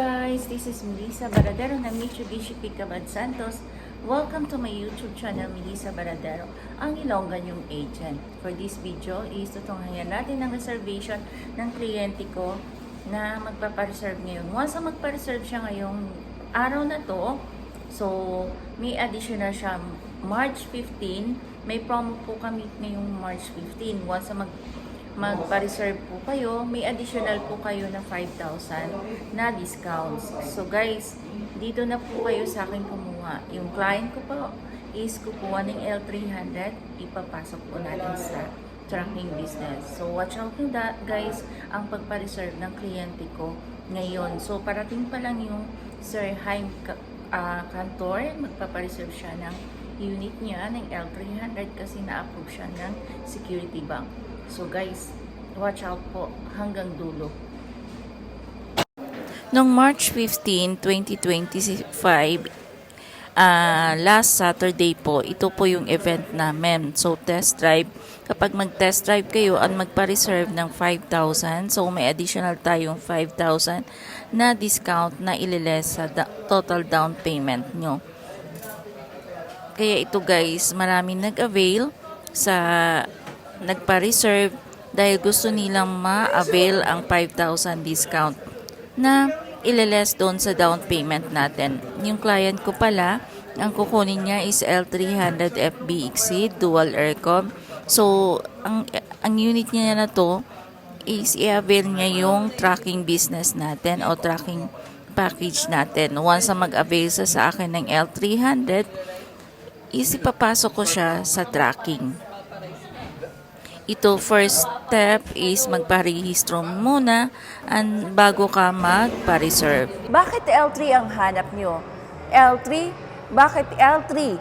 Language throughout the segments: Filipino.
guys, this is Melissa Baradero ng Mitsubishi Pickup Santos. Welcome to my YouTube channel, Melissa Baradero, ang Ilonggan yung agent. For this video is tutunghayan natin ang reservation ng kliyente ko na magpapareserve ngayon. Once na magpareserve siya ngayong araw na to, so may additional siya March 15. May promo po kami ngayong March 15. Once na magpa-reserve po kayo, may additional po kayo na 5,000 na discounts. So guys, dito na po kayo sa akin kumuha. Yung client ko po is kukuha ng L300, ipapasok po natin sa tracking business. So watch out nyo guys, ang pagpa-reserve ng kliyente ko ngayon. So parating pa lang yung Sir Haim Cantor, magpapa-reserve siya ng unit niya ng L300 kasi na-approve siya ng Security Bank. So guys, watch out po hanggang dulo. Noong March 15, 2025, last Saturday po, ito po yung event namin. So test drive, kapag mag-test drive kayo at magpa-reserve ng 5,000, so may additional tayong 5,000 na discount na ililes sa total down payment nyo. Kaya ito guys, maraming nag-avail sa nagpa-reserve dahil gusto nilang ma-avail ang 5,000 discount na ililes doon sa down payment natin. Yung client ko pala, ang kukunin niya is L300 FB Exceed Dual Aircon. So, ang unit niya na to is i-avail niya yung tracking business natin o tracking package natin. Once na mag-avail sa akin ng L300, is ipapasok ko siya sa tracking. Ito, first step is magparehistro muna bago ka magpa-reserve. Bakit L3 ang hanap nyo? L3? Bakit L3?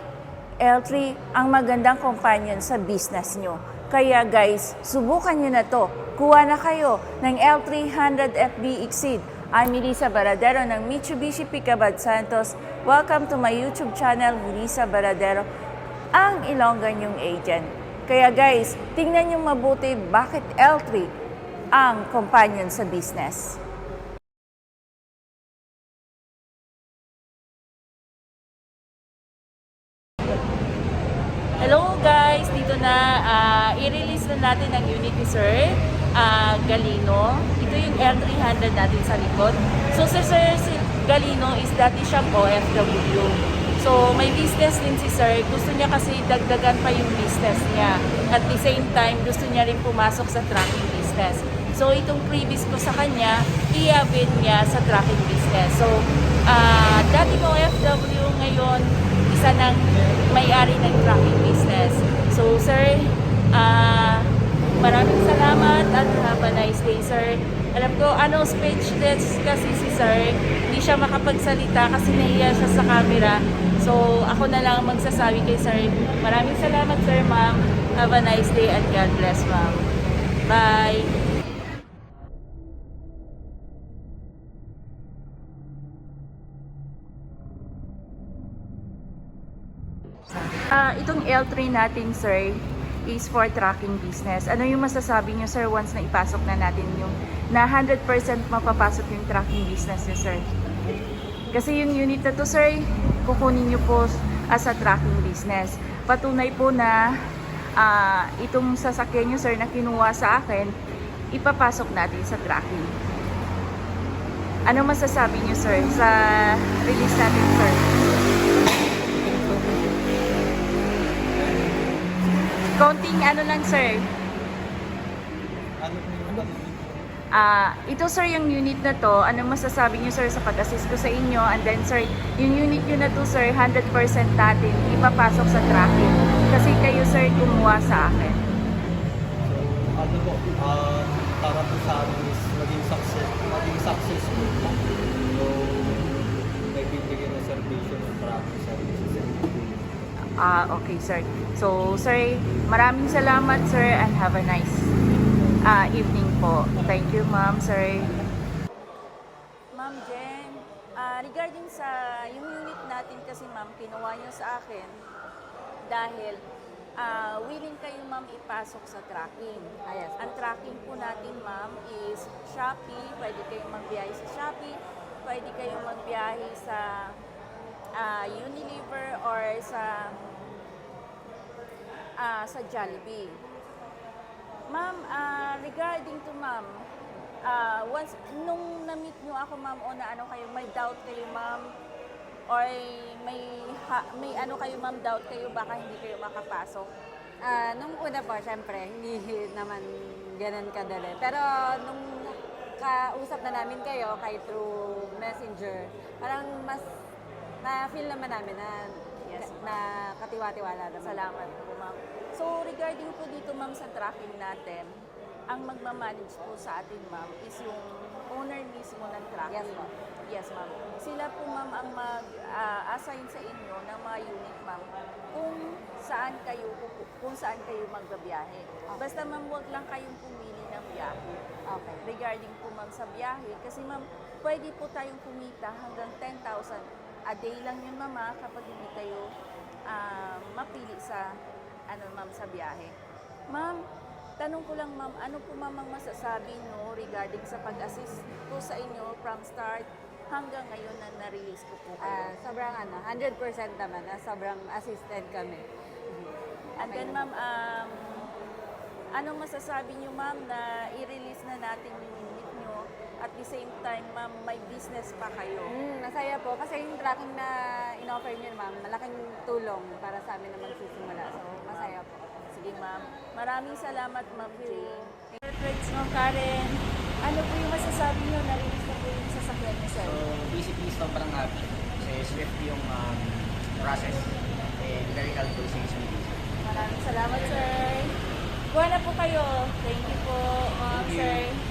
L3 ang magandang companion sa business nyo. Kaya guys, subukan nyo na to. Kuha na kayo ng L300 FB Exceed. I'm Melissa Baradero ng Mitsubishi Pickup Santos. Welcome to my YouTube channel, Melissa Baradero, ang Ilonggan yung agent. Kaya guys, tingnan nyo mabuti bakit L3 ang companion sa business. Hello guys, dito na i-release na natin ang unit ni Sir Galino. Ito yung L300 natin sa likod. So si Sir Galino is dati siyang OFW. So, may business din si Sir. Gusto niya kasi dagdagan pa yung business niya. At the same time, gusto niya rin pumasok sa tracking business. So, itong previous ko sa kanya, i-avail niya sa tracking business. So, dati mo OFW ngayon, isa ng may-ari ng tracking business. So, Sir, maraming salamat at have a nice day, Sir. Alam ko, speechless kasi si Sir. Hindi siya makapagsalita kasi nahiya siya sa camera. So, ako na lang magsasabi kay Sir. Maraming salamat, Sir, Ma'am. Have a nice day and God bless, Ma'am. Bye! Itong L3 natin, Sir, is for tracking business. Ano yung masasabi niyo, Sir, once na ipasok na natin yung na 100% mapapasok yung tracking business niyo, Sir? Kasi yung unit na to, Sir, kukunin nyo po as a tracking business. Patunay po na itong sasakyan nyo, Sir, na kinuha sa akin, ipapasok natin sa tracking. Ano masasabi nyo, Sir, sa release natin, Sir? Counting lang, Sir. Ito, Sir, yung unit na to, ano masasabi niyo, Sir, sa pag-assist ko sa inyo? And then, Sir, yung unit nyo na to, Sir, 100% natin ipapasok sa tracking. Kasi kayo, Sir, kumuha sa akin. So, para po sa amin is maging successful. So, nagbibigay na servisyo ng tracking services. Okay, Sir. So, Sir, maraming salamat, Sir, and have a nice evening po. Thank you, Ma'am, Sir. Ma'am Jen, regarding sa yung unit natin kasi, Ma'am, kinuha niyo sa akin dahil willing kayo, Ma'am, ipasok sa tracking. Yes. Ang tracking po natin, Ma'am, is Shopee. Pwede kayong magbiyahe sa Shopee. pwede kayong magbiyahe sa Unilever or sa Jollibee. Ma'am, regarding to ma'am, once nung na-meet nyo ako ma'am o na ano kayo, may doubt kayo ma'am or may ano kayo ma'am, doubt kayo baka hindi kayo makapasok. Nung una po, syempre, hindi naman ganun kadali. Pero nung kausap na namin kayo, kay through messenger, parang mas na-feel naman namin na, Yes, na katiwa-tiwala naman. Salamat po ma'am. So regarding po dito ma'am sa tracking natin, ang magmamanage po sa atin ma'am is yung owner mismo ng tracking. Yes, ma'am. Yes ma'am. Sila po ma'am ang mag-assign sa inyo ng mga unit ma'am kung saan kayo magbabiyahe. Basta ma'am, huwag lang kayong pumili ng biyahe. Okay. Regarding po ma'am sa biyahe, kasi ma'am, pwede po tayong kumita hanggang 10,000 a day lang yun ma'am kapag hindi kayo mapili sa ma'am sa biyahe. Ma'am, tanong ko lang ma'am, ano po ma'am ang masasabi no regarding sa pag-assist ko sa inyo from start hanggang ngayon na na-release ko po kayo? Sobrang 100% naman, sobrang assisted kami. And then ma'am, anong masasabi niyo ma'am na i-release na natin yung unit niyo at the same time ma'am may business pa kayo? Masaya po kasi yung tracking na in-offer niyo ma'am, malaking tulong para sa amin na magsisimula. So, masaya po. Sige ma'am. Maraming salamat ma'am Jane. Friends no, Karen, ano po yung masasabi niyo na release na po yung sasakyan niyo sir? So basically, sobrang happy. Kasi swift yung process. And very helpful sa smoothie. Maraming salamat sir. Buwan na po kayo. Thank you po ma'am sir.